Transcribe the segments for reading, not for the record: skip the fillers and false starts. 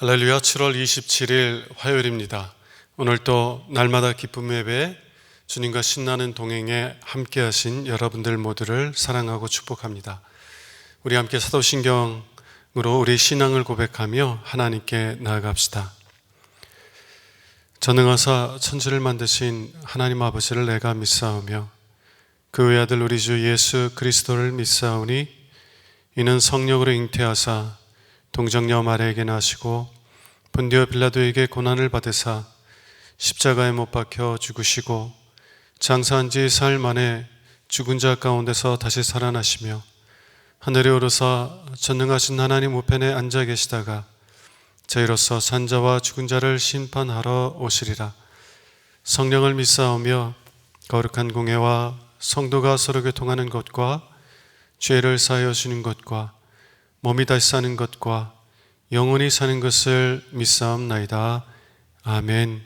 할렐루야. 7월 27일 화요일입니다. 오늘도 날마다 기쁨 예배 주님과 신나는 동행에 함께 하신 여러분들 모두를 사랑하고 축복합니다. 우리 함께 사도신경으로 우리 신앙을 고백하며 하나님께 나아갑시다. 전능하사 천지를 만드신 하나님 아버지를 내가 믿사오며 그 외아들 우리 주 예수 그리스도를 믿사오니 이는 성령으로 잉태하사 동정녀 마리아에게 나시고 본디오 빌라도에게 고난을 받으사 십자가에 못 박혀 죽으시고 장사한 지 사흘 만에 죽은 자 가운데서 다시 살아나시며 하늘에 오르사 전능하신 하나님 우편에 앉아 계시다가 저희로서 산자와 죽은 자를 심판하러 오시리라. 성령을 믿사오며 거룩한 공예와 성도가 서로 교통하는 것과 죄를 사하여 주는 것과 몸이 다시 사는 것과 영원히 사는 것을 믿사옵나이다. 아멘.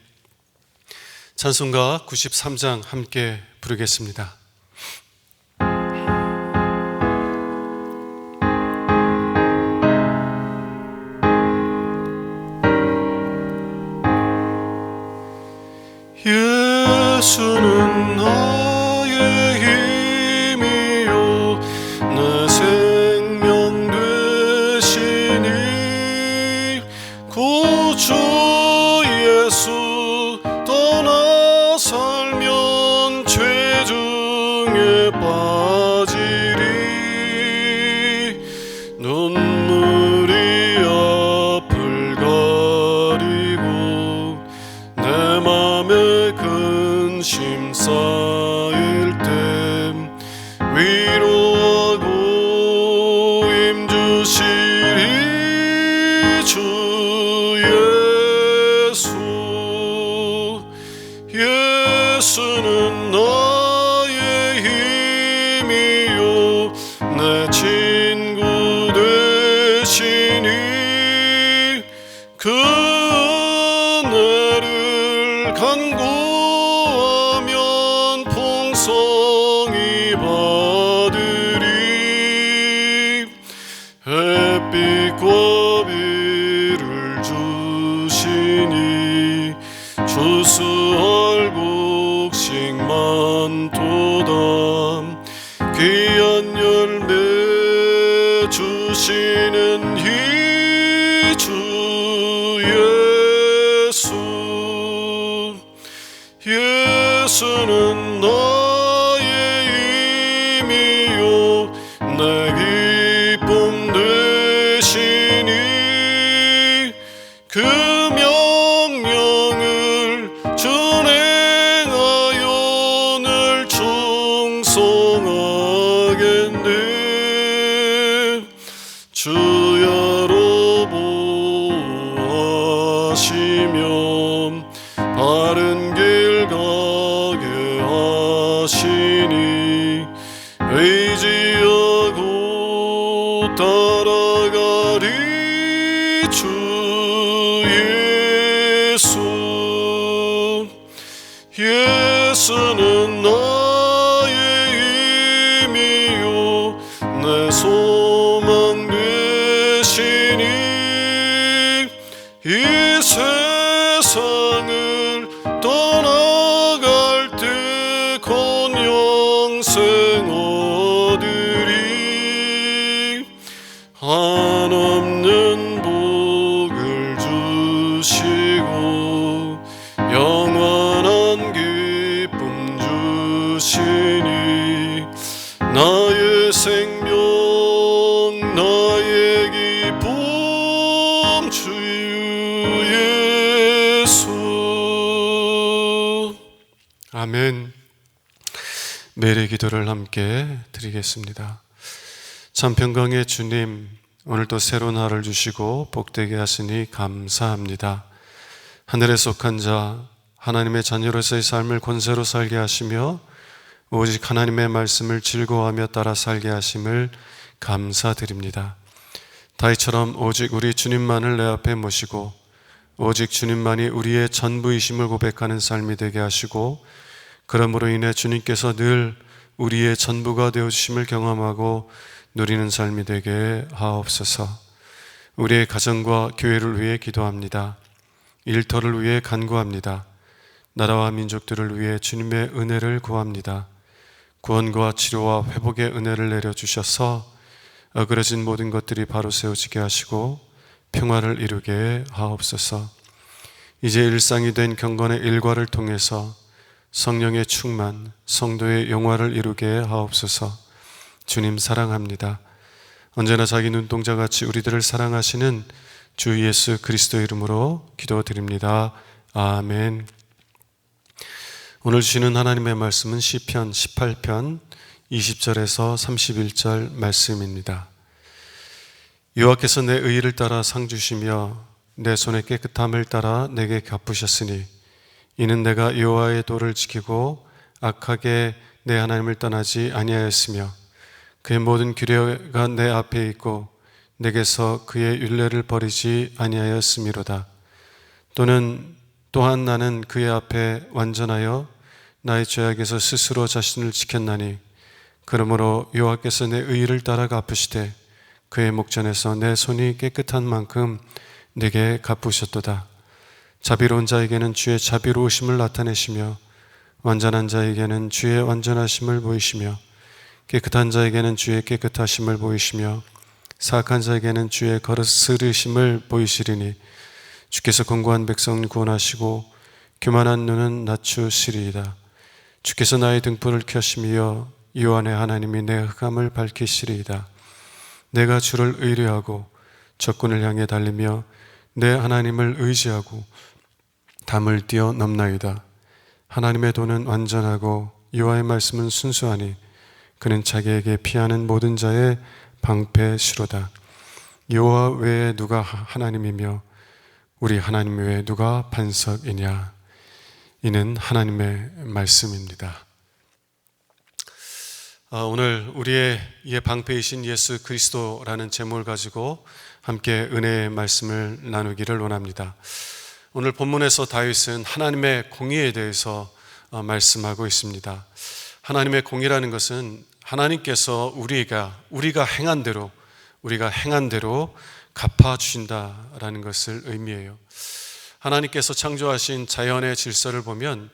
찬송가 93장 함께 부르겠습니다. 예수는 나의 힘이요 내 생명 되시니 구주 예수 떠나 살면 죄중에 빠지리 눈물이 앞을 가리고 내 맘에 근심 쌓일 땐 위로하고 힘주시리 주 예수. 예수는 나의 힘이요 내 친구 되시니 그 은혜를 간구하면 풍성히 받으리. 햇빛과 비를 주시니 주수할 곡식만 도다. 귀한 열매 주시는 이 주 예수. 예수는 나의 힘이요 내 기쁨 되시니 그 명령을 준행하여 늘 충성하겠네. 주야로 보호하시며 바른 길 가게 하시니 의지하고 따라가리 주 예수. 예수는 나의 힘이요 내 소망 되시니 이 세상을 떠나갈 때 곧 영생 얻으리. 한없는 복을 주시고 영원한 기쁨 주시니 나의 생명 나의 기쁨 주 예수. 아멘. 매일의 기도를 함께 드리겠습니다. 참 평강의 주님, 오늘도 새로운 하루를 주시고 복되게 하시니 감사합니다. 하늘에 속한 자 하나님의 자녀로서의 삶을 권세로 살게 하시며 오직 하나님의 말씀을 즐거워하며 따라 살게 하심을 감사드립니다. 다윗처럼 오직 우리 주님만을 내 앞에 모시고 오직 주님만이 우리의 전부이심을 고백하는 삶이 되게 하시고 그러므로 인해 주님께서 늘 우리의 전부가 되어주심을 경험하고 누리는 삶이 되게 하옵소서. 우리의 가정과 교회를 위해 기도합니다. 일터를 위해 간구합니다. 나라와 민족들을 위해 주님의 은혜를 구합니다. 구원과 치료와 회복의 은혜를 내려주셔서 어그러진 모든 것들이 바로 세워지게 하시고 평화를 이루게 하옵소서. 이제 일상이 된 경건의 일과를 통해서 성령의 충만, 성도의 영화를 이루게 하옵소서. 주님 사랑합니다. 언제나 자기 눈동자같이 우리들을 사랑하시는 주 예수 그리스도의 이름으로 기도드립니다. 아멘. 오늘 주시는 하나님의 말씀은 시편 18편 20절에서 31절 말씀입니다. 여호와께서 내 의를 따라 상 주시며 내 손의 깨끗함을 따라 내게 갚으셨으니 이는 내가 여호와의 도를 지키고 악하게 내 하나님을 떠나지 아니하였으며 그의 모든 규례가 내 앞에 있고 내게서 그의 율례를 버리지 아니하였음이로다. 또한 나는 그의 앞에 완전하여 나의 죄악에서 스스로 자신을 지켰나니 그러므로 여호와께서 내 의를 따라 갚으시되 그의 목전에서 내 손이 깨끗한 만큼 내게 갚으셨도다. 자비로운 자에게는 주의 자비로우심을 나타내시며 완전한 자에게는 주의 완전하심을 보이시며 깨끗한 자에게는 주의 깨끗하심을 보이시며 사악한 자에게는 주의 거스르심을 보이시리니 주께서 공고한 백성은 구원하시고 교만한 눈은 낮추시리이다. 주께서 나의 등불을 켜시며 여호와의 하나님이 내 흑암을 밝히시리이다. 내가 주를 의뢰하고 적군을 향해 달리며 내 하나님을 의지하고 담을 뛰어넘나이다. 하나님의 도는 완전하고 여호와의 말씀은 순수하니 그는 자기에게 피하는 모든 자의 방패시로다. 여호와 외에 누가 하나님이며 우리 하나님 외에 누가 반석이냐. 이는 하나님의 말씀입니다. 오늘 우리의 방패이신 예수 그리스도라는 제목을 가지고 함께 은혜의 말씀을 나누기를 원합니다. 오늘 본문에서 다윗은 하나님의 공의에 대해서 말씀하고 있습니다. 하나님의 공의라는 것은 하나님께서 우리가 행한 대로 갚아주신다라는 것을 의미해요. 하나님께서 창조하신 자연의 질서를 보면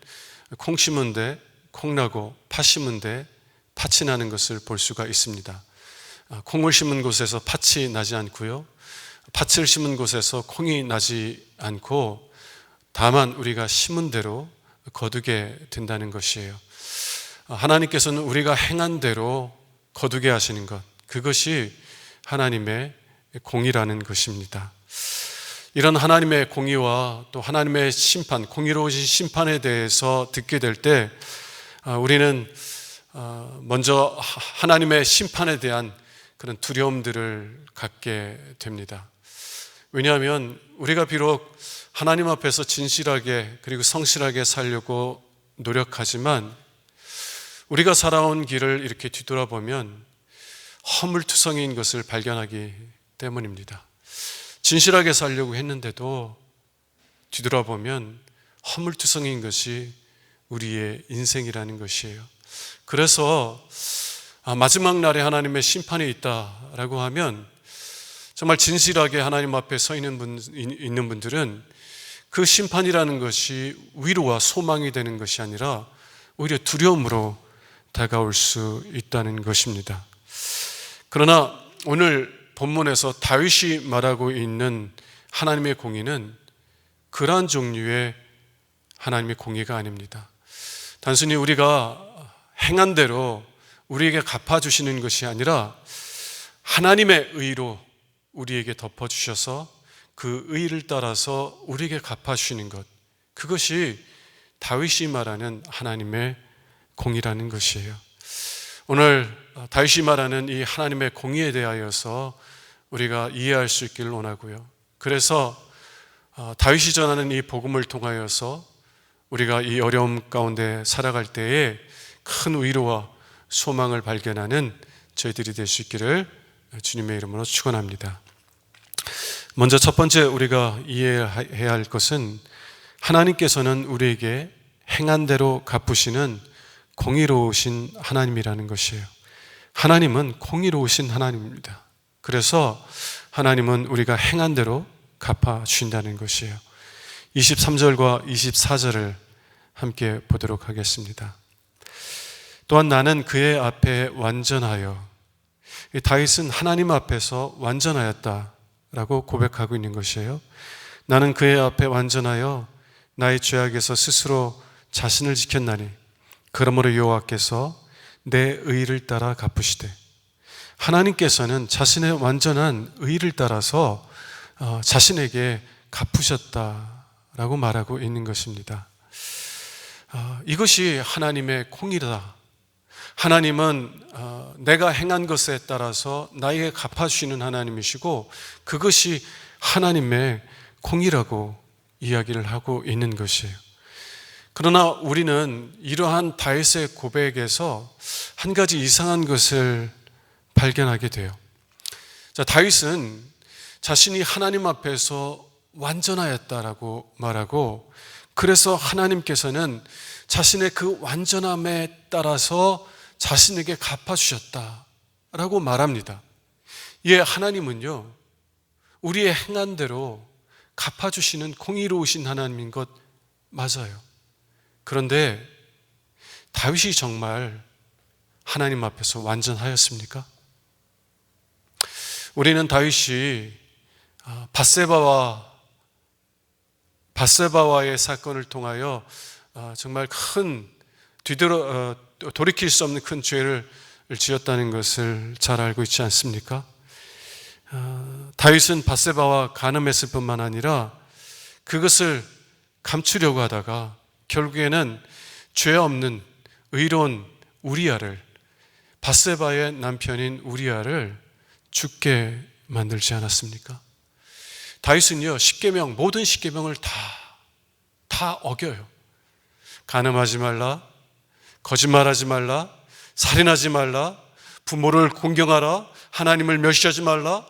콩 심은 데 콩나고 팥 심은 데 팥이 나는 것을 볼 수가 있습니다. 콩을 심은 곳에서 팥이 나지 않고요, 팥을 심은 곳에서 콩이 나지 않고 다만 우리가 심은 대로 거두게 된다는 것이에요. 하나님께서는 우리가 행한 대로 거두게 하시는 것, 그것이 하나님의 공의라는 것입니다. 이런 하나님의 공의와 또 하나님의 심판, 공의로우신 심판에 대해서 듣게 될 때 우리는 먼저 하나님의 심판에 대한 그런 두려움들을 갖게 됩니다. 왜냐하면 우리가 비록 하나님 앞에서 진실하게 그리고 성실하게 살려고 노력하지만 우리가 살아온 길을 이렇게 뒤돌아보면 허물투성이인 것을 발견하기 때문입니다. 진실하게 살려고 했는데도 뒤돌아보면 허물투성이인 것이 우리의 인생이라는 것이에요. 그래서 마지막 날에 하나님의 심판이 있다라고 하면 정말 진실하게 하나님 앞에 서 있는 분들은 그 심판이라는 것이 위로와 소망이 되는 것이 아니라 오히려 두려움으로 다가올 수 있다는 것입니다. 그러나 오늘 본문에서 다윗이 말하고 있는 하나님의 공의는 그러한 종류의 하나님의 공의가 아닙니다. 단순히 우리가 행한 대로 우리에게 갚아주시는 것이 아니라 하나님의 의로 우리에게 덮어주셔서 그 의를 따라서 우리에게 갚아주시는 것, 그것이 다윗이 말하는 하나님의 공의라는 것이에요. 오늘 다윗이 말하는 이 하나님의 공의에 대하여서 우리가 이해할 수 있기를 원하고요. 그래서 다윗이 전하는 이 복음을 통하여서 우리가 이 어려움 가운데 살아갈 때에 큰 위로와 소망을 발견하는 저희들이 될 수 있기를 주님의 이름으로 축원합니다. 먼저 첫 번째 우리가 이해해야 할 것은 하나님께서는 우리에게 행한 대로 갚으시는 공의로우신 하나님이라는 것이에요. 하나님은 공의로우신 하나님입니다. 그래서 하나님은 우리가 행한 대로 갚아주신다는 것이에요. 23절과 24절을 함께 보도록 하겠습니다. 또한 나는 그의 앞에 완전하여, 다윗은 하나님 앞에서 완전하였다라고 고백하고 있는 것이에요. 나는 그의 앞에 완전하여 나의 죄악에서 스스로 자신을 지켰나니 그러므로 여호와께서 내 의를 따라 갚으시되, 하나님께서는 자신의 완전한 의를 따라서 자신에게 갚으셨다라고 말하고 있는 것입니다. 이것이 하나님의 공의다. 하나님은 내가 행한 것에 따라서 나에게 갚아주시는 하나님이시고, 그것이 하나님의 공의라고 이야기를 하고 있는 것이에요. 그러나 우리는 이러한 다윗의 고백에서 한 가지 이상한 것을 발견하게 돼요. 자, 다윗은 자신이 하나님 앞에서 완전하였다라고 말하고, 그래서 하나님께서는 자신의 그 완전함에 따라서 자신에게 갚아주셨다라고 말합니다. 예, 하나님은요, 우리의 행한 대로 갚아주시는 공의로우신 하나님인 것 맞아요. 그런데 다윗이 정말 하나님 앞에서 완전하였습니까? 우리는 다윗이 밧세바와의 사건을 통하여 정말 큰 돌이킬 수 없는 큰 죄를 지었다는 것을 잘 알고 있지 않습니까? 다윗은 밧세바와 간음했을 뿐만 아니라 그것을 감추려고 하다가 결국에는 죄 없는 의로운 우리아를, 밧세바의 남편인 우리아를 죽게 만들지 않았습니까? 다윗은요, 모든 십계명을 다 어겨요. 간음하지 말라, 거짓말하지 말라, 살인하지 말라, 부모를 공경하라, 하나님을 멸시하지 말라.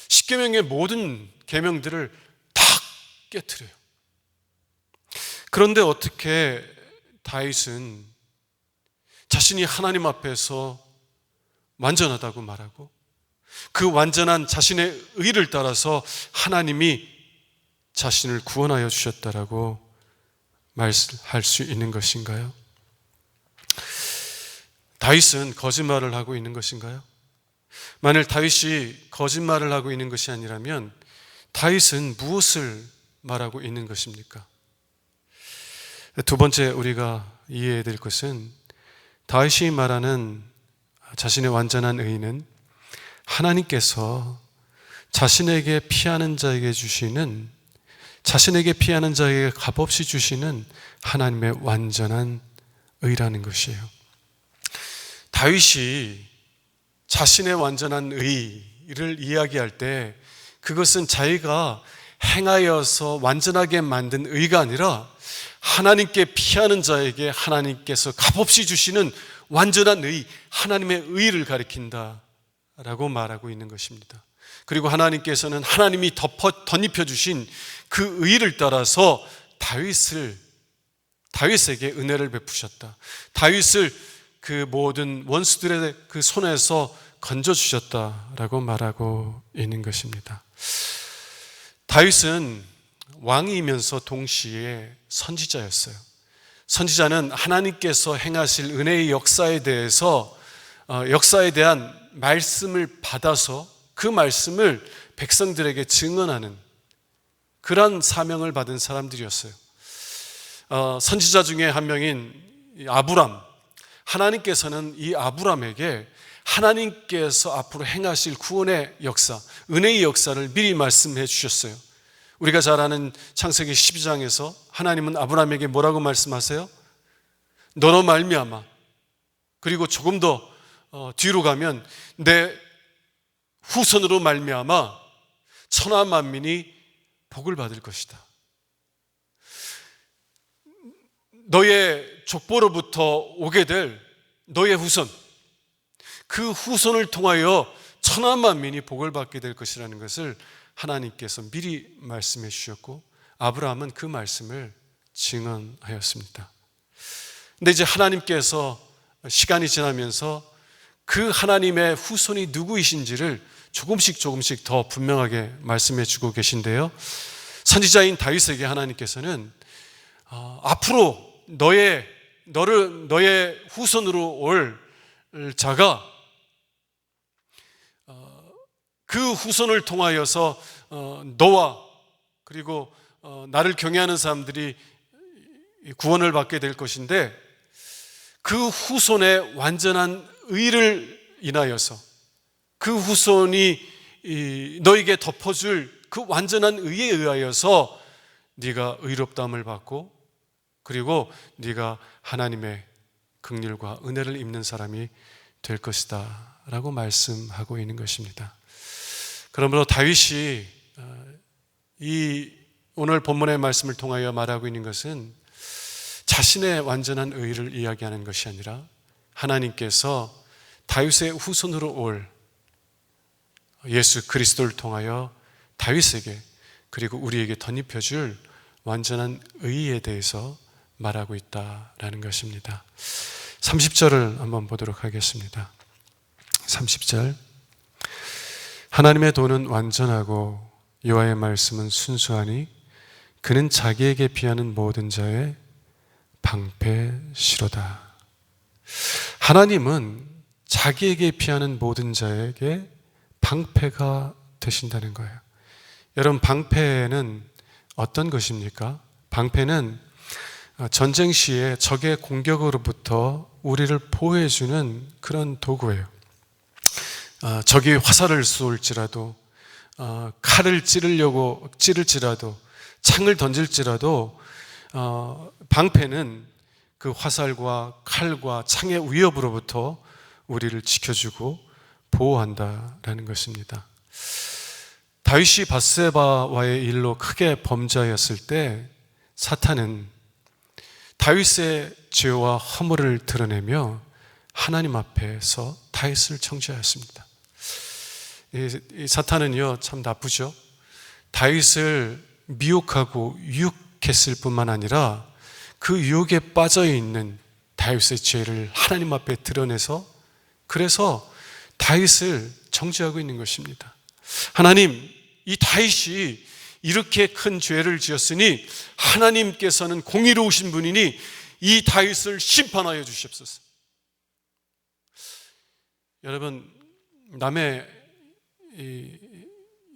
십계명의 모든 계명들을 다 깨트려요. 그런데 어떻게 다윗은 자신이 하나님 앞에서 완전하다고 말하고, 그 완전한 자신의 의를 따라서 하나님이 자신을 구원하여 주셨다라고 말할 수 있는 것인가요? 다윗은 거짓말을 하고 있는 것인가요? 만일 다윗이 거짓말을 하고 있는 것이 아니라면 다윗은 무엇을 말하고 있는 것입니까? 두 번째 우리가 이해해야 될 것은, 다윗이 말하는 자신의 완전한 의는 하나님께서 자신에게 피하는 자에게 값없이 주시는 하나님의 완전한 의라는 것이에요. 다윗이 자신의 완전한 의를 이야기할 때 그것은 자기가 행하여서 완전하게 만든 의가 아니라 하나님께 피하는 자에게 하나님께서 값없이 주시는 완전한 의, 하나님의 의를 가리킨다라고 말하고 있는 것입니다. 그리고 하나님께서는 하나님이 덧입혀 주신 그 의를 따라서 다윗에게 은혜를 베푸셨다. 다윗을 그 모든 원수들의 그 손에서 건져주셨다라고 말하고 있는 것입니다. 다윗은 왕이면서 동시에 선지자였어요. 선지자는 하나님께서 행하실 은혜의 역사에 대한 말씀을 받아서 그 말씀을 백성들에게 증언하는 그런 사명을 받은 사람들이었어요. 선지자 중에 한 명인 아브람, 하나님께서는 이 아브람에게 하나님께서 앞으로 행하실 구원의 역사, 은혜의 역사를 미리 말씀해 주셨어요. 우리가 잘 아는 창세기 12장에서 하나님은 아브람에게 뭐라고 말씀하세요? 너로 말미암아, 그리고 조금 더 뒤로 가면 내 후손으로 말미암아 천하 만민이 복을 받을 것이다. 너의 족보로부터 오게 될 너의 후손, 그 후손을 통하여 천하 만민이 복을 받게 될 것이라는 것을 하나님께서 미리 말씀해 주셨고, 아브라함은 그 말씀을 증언하였습니다. 근데 이제 하나님께서 시간이 지나면서 그 하나님의 후손이 누구이신지를 조금씩 더 분명하게 말씀해 주고 계신데요. 선지자인 다윗에게 하나님께서는 앞으로 너의 후손으로 올 자가 그 후손을 통하여서 너와 그리고 나를 경외하는 사람들이 구원을 받게 될 것인데, 그 후손의 완전한 의를 인하여서 그 후손이 너에게 덮어줄 그 완전한 의에 의하여서 네가 의롭다함을 받고, 그리고 네가 하나님의 긍휼과 은혜를 입는 사람이 될 것이다 라고 말씀하고 있는 것입니다. 그러므로 다윗이 이 오늘 본문의 말씀을 통하여 말하고 있는 것은 자신의 완전한 의를 이야기하는 것이 아니라 하나님께서 다윗의 후손으로 올 예수 그리스도를 통하여 다윗에게 그리고 우리에게 덧입혀줄 완전한 의에 대해서 말하고 있다라는 것입니다. 30절을 한번 보도록 하겠습니다. 30절, 하나님의 도는 완전하고 여호와의 말씀은 순수하니 그는 자기에게 피하는 모든 자의 방패시로다. 하나님은 자기에게 피하는 모든 자에게 방패가 되신다는 거예요. 여러분, 방패는 어떤 것입니까? 방패는 전쟁 시에 적의 공격으로부터 우리를 보호해주는 그런 도구예요. 적이 화살을 쏠지라도, 칼을 찌를지라도, 창을 던질지라도 방패는 그 화살과 칼과 창의 위협으로부터 우리를 지켜주고 보호한다라는 것입니다. 다윗이 밧세바와의 일로 크게 범죄하였을 때 사탄은 다윗의 죄와 허물을 드러내며 하나님 앞에서 다윗을 정죄하였습니다. 이 사탄은요, 참 나쁘죠. 다윗을 미혹하고 유혹했을 뿐만 아니라 그 유혹에 빠져 있는 다윗의 죄를 하나님 앞에 드러내서, 그래서 다윗을 정죄하고 있는 것입니다. 하나님, 이 다윗이 이렇게 큰 죄를 지었으니 하나님께서는 공의로우신 분이니 이 다윗을 심판하여 주시옵소서. 여러분, 남의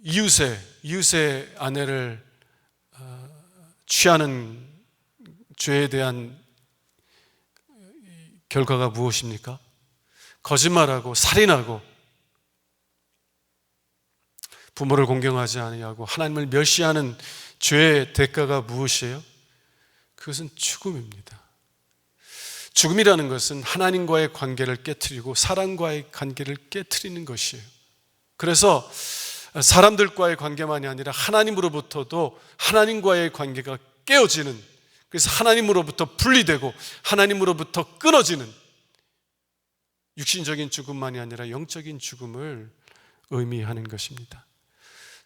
이웃의 아내를 취하는 죄에 대한 결과가 무엇입니까? 거짓말하고 살인하고 부모를 공경하지 아니하고 하나님을 멸시하는 죄의 대가가 무엇이에요? 그것은 죽음입니다. 죽음이라는 것은 하나님과의 관계를 깨트리고 사람과의 관계를 깨트리는 것이에요. 그래서 사람들과의 관계만이 아니라 하나님으로부터도 하나님과의 관계가 깨어지는, 그래서 하나님으로부터 분리되고 하나님으로부터 끊어지는 육신적인 죽음만이 아니라 영적인 죽음을 의미하는 것입니다.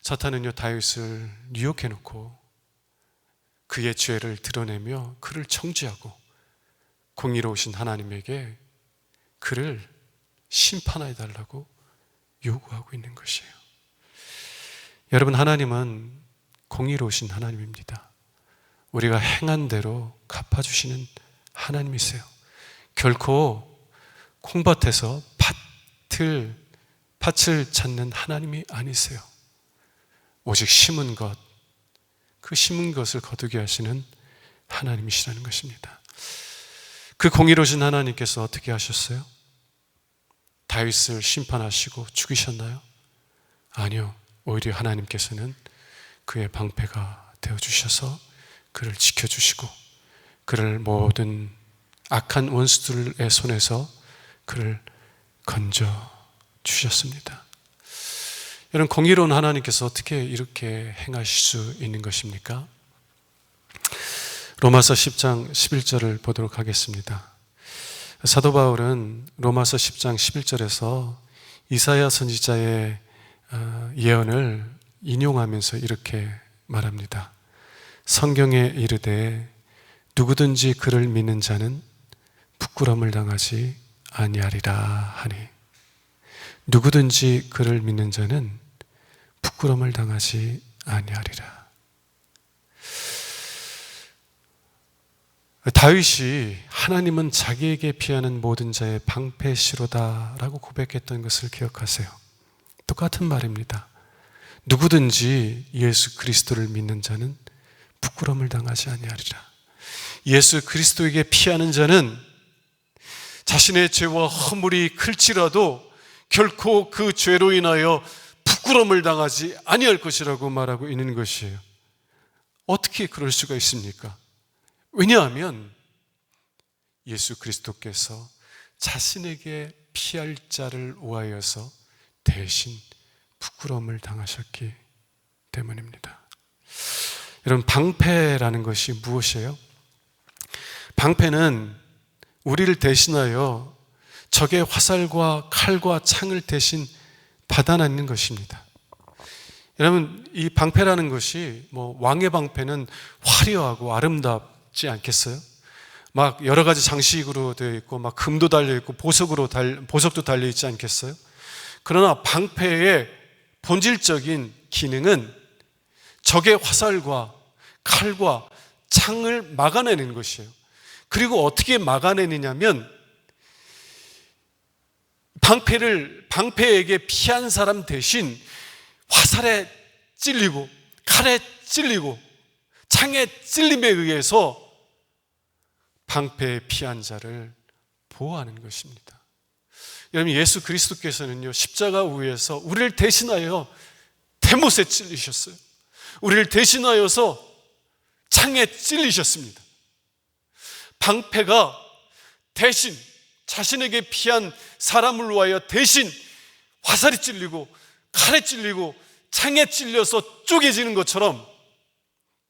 사탄은요, 다윗을 유혹해놓고 그의 죄를 드러내며 그를 정죄하고 공의로우신 하나님에게 그를 심판해 달라고 요구하고 있는 것이에요. 여러분, 하나님은 공의로우신 하나님입니다. 우리가 행한 대로 갚아주시는 하나님이세요. 결코 콩밭에서 팥을 찾는 하나님이 아니세요. 오직 심은 것, 그 심은 것을 거두게 하시는 하나님이시라는 것입니다. 그 공의로우신 하나님께서 어떻게 하셨어요? 다윗을 심판하시고 죽이셨나요? 아니요. 오히려 하나님께서는 그의 방패가 되어주셔서 그를 지켜주시고 그를 모든 악한 원수들의 손에서 그를 건져주셨습니다. 여러분, 공의로운 하나님께서 어떻게 이렇게 행하실 수 있는 것입니까? 로마서 10장 11절을 보도록 하겠습니다. 사도 바울은 로마서 10장 11절에서 이사야 선지자의 예언을 인용하면서 이렇게 말합니다. 성경에 이르되 누구든지 그를 믿는 자는 부끄러움을 당하지 아니하리라 하니. 누구든지 그를 믿는 자는 부끄러움을 당하지 아니하리라. 다윗이 하나님은 자기에게 피하는 모든 자의 방패시로다라고 고백했던 것을 기억하세요. 똑같은 말입니다. 누구든지 예수 그리스도를 믿는 자는 부끄러움을 당하지 아니하리라. 예수 그리스도에게 피하는 자는 자신의 죄와 허물이 클지라도 결코 그 죄로 인하여 부끄러움을 당하지 아니할 것이라고 말하고 있는 것이에요. 어떻게 그럴 수가 있습니까? 왜냐하면 예수 그리스도께서 자신에게 피할 자를 위하여서 대신 부끄러움을 당하셨기 때문입니다. 여러분, 방패라는 것이 무엇이에요? 방패는 우리를 대신하여 적의 화살과 칼과 창을 대신 받아내는 것입니다. 여러분, 이 방패라는 것이 왕의 방패는 화려하고 아름답지 않겠어요? 막 여러 가지 장식으로 되어 있고 막 금도 달려 있고 보석도 달려 있지 않겠어요? 그러나 방패의 본질적인 기능은 적의 화살과 칼과 창을 막아내는 것이에요. 그리고 어떻게 막아내느냐면 방패에게 피한 사람 대신 화살에 찔리고 칼에 찔리고 창에 찔림에 의해서 방패에 피한 자를 보호하는 것입니다. 여러분, 예수 그리스도께서는요, 십자가 위에서 우리를 대신하여 대못에 찔리셨어요. 우리를 대신하여서 창에 찔리셨습니다. 방패가 대신 자신에게 피한 사람을 위하여 대신 화살이 찔리고 칼에 찔리고 창에 찔려서 쪼개지는 것처럼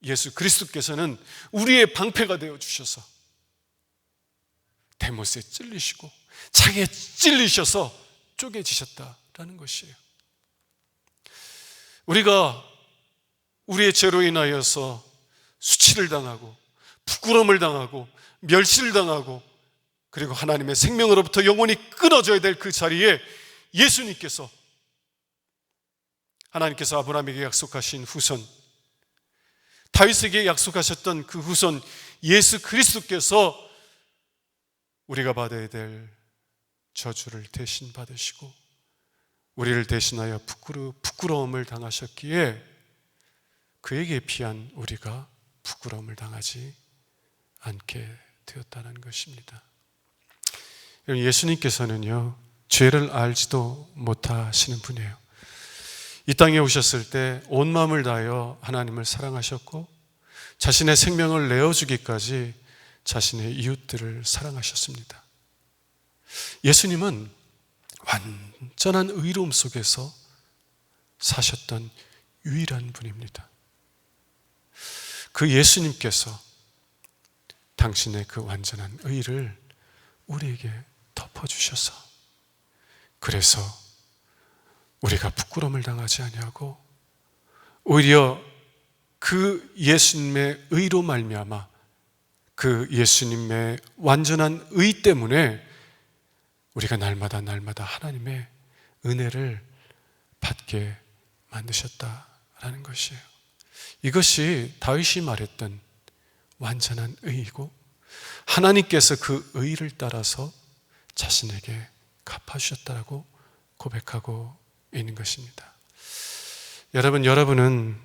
예수 그리스도께서는 우리의 방패가 되어 주셔서 대못에 찔리시고 창에 찔리셔서 쪼개지셨다라는 것이에요. 우리가 우리의 죄로 인하여서 수치를 당하고 부끄러움을 당하고 멸시를 당하고 그리고 하나님의 생명으로부터 영원히 끊어져야 될 그 자리에 예수님께서, 하나님께서 아브라함에게 약속하신 후손, 다윗에게 약속하셨던 그 후손 예수 그리스도께서 우리가 받아야 될 저주를 대신 받으시고 우리를 대신하여 부끄러움을 당하셨기에 그에게 피한 우리가 부끄러움을 당하지 않게 되었다는 것입니다. 예수님께서는요, 죄를 알지도 못하시는 분이에요. 이 땅에 오셨을 때 온 마음을 다하여 하나님을 사랑하셨고 자신의 생명을 내어주기까지 자신의 이웃들을 사랑하셨습니다. 예수님은 완전한 의로움 속에서 사셨던 유일한 분입니다. 그 예수님께서 당신의 그 완전한 의를 우리에게 덮어주셔서 그래서 우리가 부끄러움을 당하지 아니하고 오히려 그 예수님의 의로 말미암아 그 예수님의 완전한 의 때문에 우리가 날마다 하나님의 은혜를 받게 만드셨다라는 것이에요. 이것이 다윗이 말했던 완전한 의이고 하나님께서 그 의를 따라서 자신에게 갚아주셨다고 고백하고 있는 것입니다. 여러분은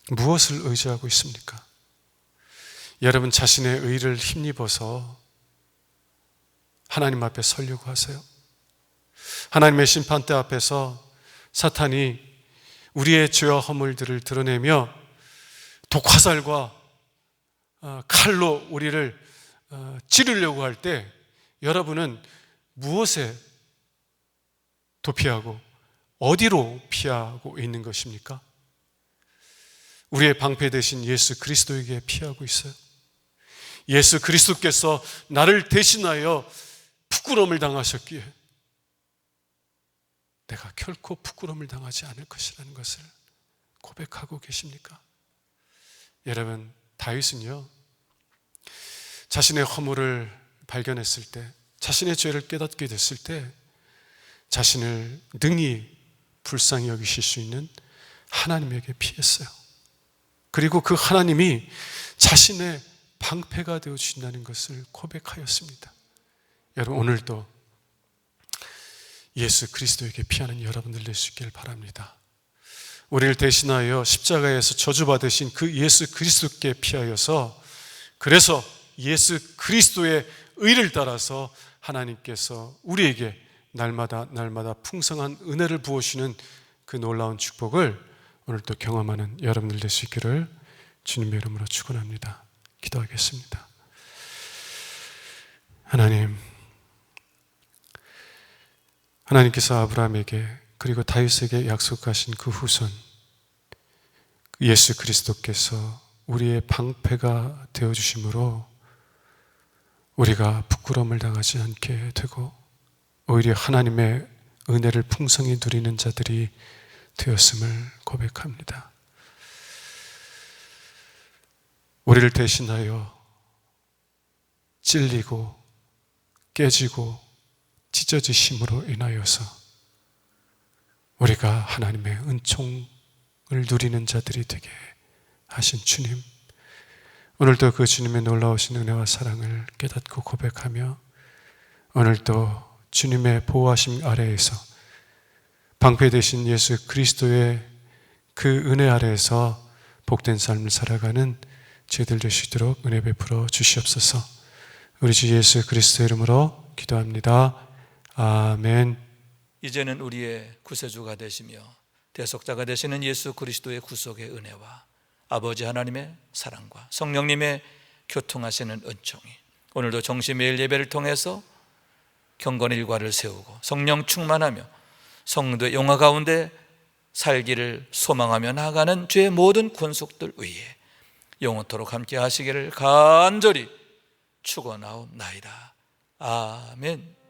무엇을 의지하고 있습니까? 여러분 자신의 의를 힘입어서 하나님 앞에 서려고 하세요? 하나님의 심판대 앞에서 사탄이 우리의 죄와 허물들을 드러내며 독화살과 칼로 우리를 찌르려고 할 때 여러분은 무엇에 도피하고 어디로 피하고 있는 것입니까? 우리의 방패 되신 예수 그리스도에게 피하고 있어요. 예수 그리스도께서 나를 대신하여 부끄러움을 당하셨기에 내가 결코 부끄러움을 당하지 않을 것이라는 것을 고백하고 계십니까? 여러분, 다윗은요, 자신의 허물을 발견했을 때, 자신의 죄를 깨닫게 됐을 때 자신을 능히 불쌍히 여기실 수 있는 하나님에게 피했어요. 그리고 그 하나님이 자신의 방패가 되어 주신다는 것을 고백하였습니다. 여러분, 오늘도 예수 그리스도에게 피하는 여러분들 될 수 있기를 바랍니다. 우리를 대신하여 십자가에서 저주받으신 그 예수 그리스도께 피하여서, 그래서 예수 그리스도의 의를 따라서 하나님께서 우리에게 날마다 풍성한 은혜를 부어주시는 그 놀라운 축복을 오늘도 경험하는 여러분들 될 수 있기를 주님의 이름으로 축원합니다. 기도하겠습니다. 하나님께서 아브라함에게 그리고 다윗에게 약속하신 그 후손 예수 그리스도께서 우리의 방패가 되어주심으로 우리가 부끄러움을 당하지 않게 되고 오히려 하나님의 은혜를 풍성히 누리는 자들이 되었음을 고백합니다. 우리를 대신하여 찔리고 깨지고 찢어지심으로 인하여서 우리가 하나님의 은총을 누리는 자들이 되게 하신 주님, 오늘도 그 주님의 놀라우신 은혜와 사랑을 깨닫고 고백하며 오늘도 주님의 보호하심 아래에서 방패 되신 예수 그리스도의 그 은혜 아래에서 복된 삶을 살아가는 저희들 되시도록 은혜 베풀어 주시옵소서. 우리 주 예수 그리스도의 이름으로 기도합니다. 아멘. 이제는 우리의 구세주가 되시며 대속자가 되시는 예수 그리스도의 구속의 은혜와 아버지 하나님의 사랑과 성령님의 교통하시는 은총이 오늘도 정시 매일 예배를 통해서 경건 일과를 세우고 성령 충만하며 성도의 영화 가운데 살기를 소망하며 나아가는 죄의 모든 권속들 위에 영원토록 함께 하시기를 간절히 축원하옵나이다. 아멘.